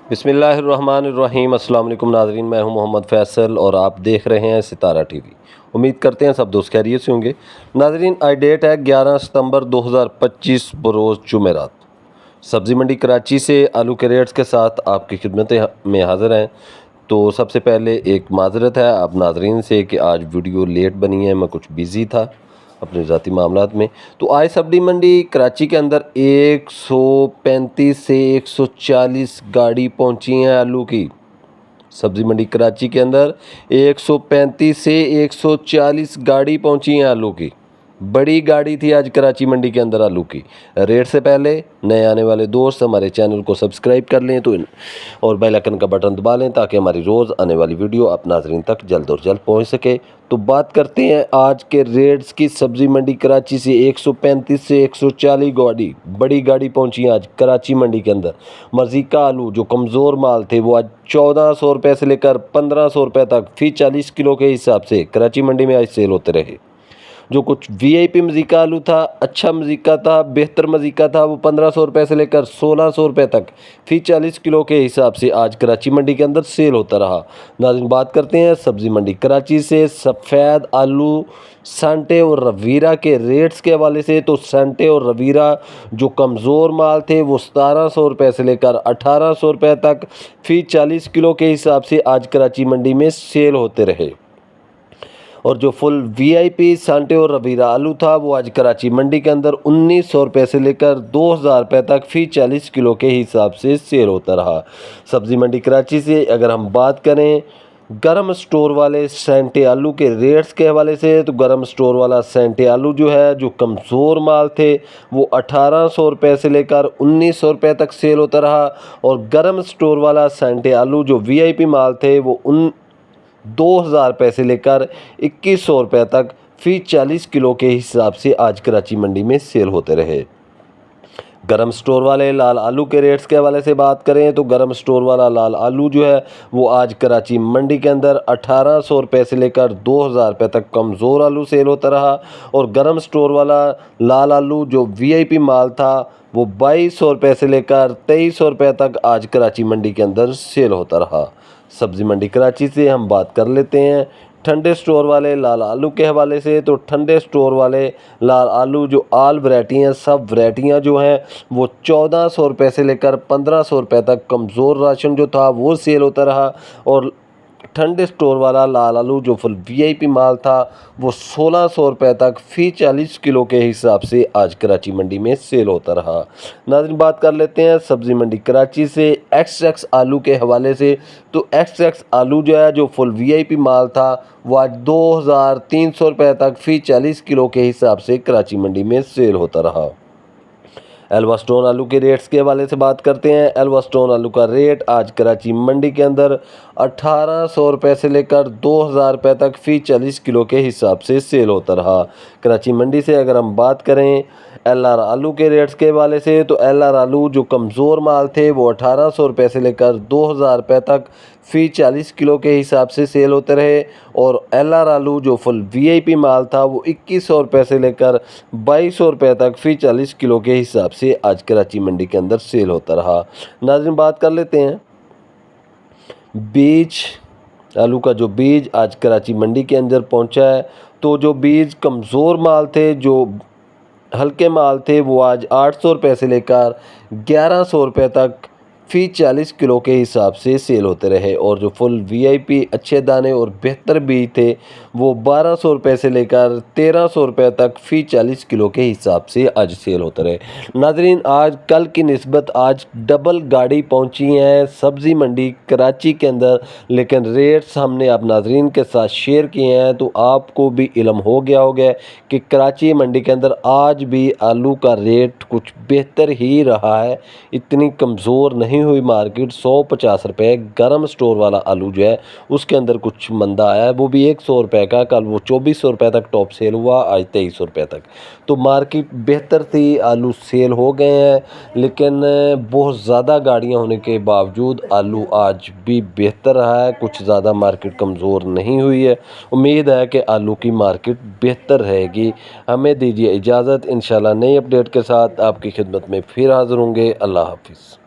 बिस्मिल्लाहिर्रहमानिर्रहीम। अस्सलाम वालेकुम नाज़रीन, मैं हूं मोहम्मद फ़ैसल और आप देख रहे हैं सितारा टीवी। उम्मीद करते हैं सब दोस्त खैरियत से होंगे। नाज़रीन, आज डेट है 11 सितंबर 2025 बरोज़ जुमेरात। सब्ज़ी मंडी कराची से आलू के रेट्स के साथ आपकी खिदमत में हाज़िर हैं। तो सबसे पहले एक माज़रत है आप नाज़रीन से कि आज वीडियो लेट बनी है, मैं कुछ बिज़ी था अपने ज़ाती मामलात में। तो आज सब्ज़ी मंडी कराची के अंदर 135 से 140 गाड़ी पहुंची हैं आलू की। सब्ज़ी मंडी कराची के अंदर 135 से 140 गाड़ी पहुंची हैं आलू की। बड़ी गाड़ी थी आज कराची मंडी के अंदर आलू की। रेट से पहले नए आने वाले दोस्त हमारे चैनल को सब्सक्राइब कर लें और बेल आइकन का बटन दबा लें ताकि हमारी रोज़ आने वाली वीडियो आप नाज़रीन तक जल्द और जल्द पहुंच सके। तो बात करते हैं आज के रेट्स की। सब्ज़ी मंडी कराची से 135 से 140 गाड़ी, बड़ी गाड़ी पहुंची आज कराची मंडी के अंदर। मर्ज़ीका आलू जो कमज़ोर माल थे वो आज 1400 रुपये से लेकर 1500 रुपये तक फी 40 किलो के हिसाब से कराची मंडी में आज सेल होते रहे। जो कुछ वीआईपी मज़ीका आलू था, अच्छा मज़ीका था, बेहतर मज़ीका था, वो 1500 रुपये से लेकर 1600 रुपये तक फी 40 किलो के हिसाब से आज कराची मंडी के अंदर सेल होता रहा। नाज़रीन, बात करते हैं सब्ज़ी मंडी कराची से सफ़ेद आलू, सांटे और रवीरा के रेट्स के हवाले से। तो सांटे और रवीरा जो कमज़ोर माल थे वो 1700 रुपये से लेकर 1800 रुपये तक फी 40 किलो के हिसाब से आज कराची मंडी में सेल होते रहे। और जो फुल वीआईपी सांटे और रवीरा आलू था वो आज कराची मंडी के अंदर 1900 रुपये से लेकर 2000 रुपये तक फी 40 किलो के हिसाब से सेल होता रहा। सब्ज़ी मंडी कराची से अगर हम बात करें गरम स्टोर वाले सेंटे आलू के रेट्स के हवाले से, तो गरम स्टोर वाला सेंटे आलू जो है, जो कमज़ोर माल थे वो 1800 रुपये से लेकर 1900 रुपये तक सेल होता रहा। और गरम स्टोर वाला सेंटे आलू जो वीआईपी माल थे वो 2000 रुपये से लेकर 2100 रुपये तक फी 40 किलो के हिसाब से आज कराची मंडी में सेल होते रहे। गरम स्टोर वाले लाल आलू के रेट्स के हवाले से बात करें तो गरम स्टोर वाला लाल आलू जो है वो आज कराची मंडी के अंदर 1800 रुपये से लेकर 2000 रुपये तक कमज़ोर आलू सेल होता रहा। और गरम स्टोर वाला लाल आलू जो वीआईपी माल था वो 2200 रुपये से लेकर 2300 रुपये तक आज कराची मंडी के अंदर सेल होता रहा। सब्ज़ी मंडी कराची से हम बात कर लेते हैं ठंडे स्टोर वाले लाल आलू के हवाले से। तो ठंडे स्टोर वाले लाल आलू जो आल वैरायटी हैं, सब वैरायटियाँ जो हैं वो 1400 रुपये से लेकर 1500 रुपये तक कमज़ोर राशन जो था वो सेल होता रहा। और ठंडे स्टोर वाला लाल आलू जो फुल वीआईपी माल था वो 1600 रुपये तक फी 40 किलो के हिसाब से आज कराची मंडी में सेल होता रहा। नाज़रीन, बात कर लेते हैं सब्ज़ी मंडी कराची से एक्स आलू के हवाले से। तो एक्स आलू जो है, जो फुल वीआईपी माल था वो आज 2300 रुपये तक फी 40 किलो के हिसाब से कराची मंडी में सेल होता रहा। एल्वा स्टोन आलू के रेट्स के हवाले से बात करते हैं। एल्वा स्टोन आलू का रेट आज कराची मंडी के अंदर 1800 रुपये से लेकर 2000 रुपये तक फी 40 किलो के हिसाब से सेल होता रहा। कराची मंडी से अगर हम बात करें एलआर आलू के रेट्स के हवाले से, तो एलआर आलू जो कमज़ोर माल थे वो 1800 रुपये से लेकर 2000 रुपये तक फी 40 किलो के हिसाब से सेल होते रहे। और एलआर आलू जो फुल वीआईपी माल था वो 2100 रुपये से लेकर 2200 रुपये तक फी 40 किलो के हिसाब से आज कराची मंडी के अंदर सेल होता रहा। नाज़रीन, बात कर लेते हैं बीज आलू का। जो बीज आज कराची मंडी के अंदर पहुंचा है, तो जो बीज कमज़ोर माल थे, जो हल्के माल थे, वो आज 800 रुपये से लेकर 1100 रुपये तक फी 40 किलो के हिसाब से सेल होते रहे। और जो फुल वीआईपी अच्छे दाने और बेहतर बीज थे वो 1200 रुपये से लेकर 1300 रुपये तक फी 40 किलो के हिसाब से आज सेल होते रहे। नाजरीन, आज कल की निस्बत आज डबल गाड़ी पहुंची हैं सब्ज़ी मंडी कराची के अंदर, लेकिन रेट्स हमने आप नाजरीन के साथ शेयर किए हैं तो आपको भी इल्म हो गया होगा कि कराची मंडी के अंदर आज भी आलू का रेट कुछ बेहतर ही रहा है। इतनी कमज़ोर नहीं हुई मार्केट। 150 रुपये गरम स्टोर वाला आलू जो है उसके अंदर कुछ मंदा आया है, वो भी 100 रुपये का। कल वो 2400 रुपये तक टॉप सेल हुआ, आज 2300 रुपये तक। तो मार्केट बेहतर थी, आलू सेल हो गए हैं, लेकिन बहुत ज़्यादा गाड़ियां होने के बावजूद आलू आज भी बेहतर रहा है। कुछ ज़्यादा मार्केट कमज़ोर नहीं हुई है। उम्मीद है कि आलू की मार्केट बेहतर रहेगी। हमें दीजिए इजाज़त, इंशाल्लाह नई अपडेट के साथ आपकी खिदमत में फिर हाज़िर होंगे। अल्लाह हाफिज़।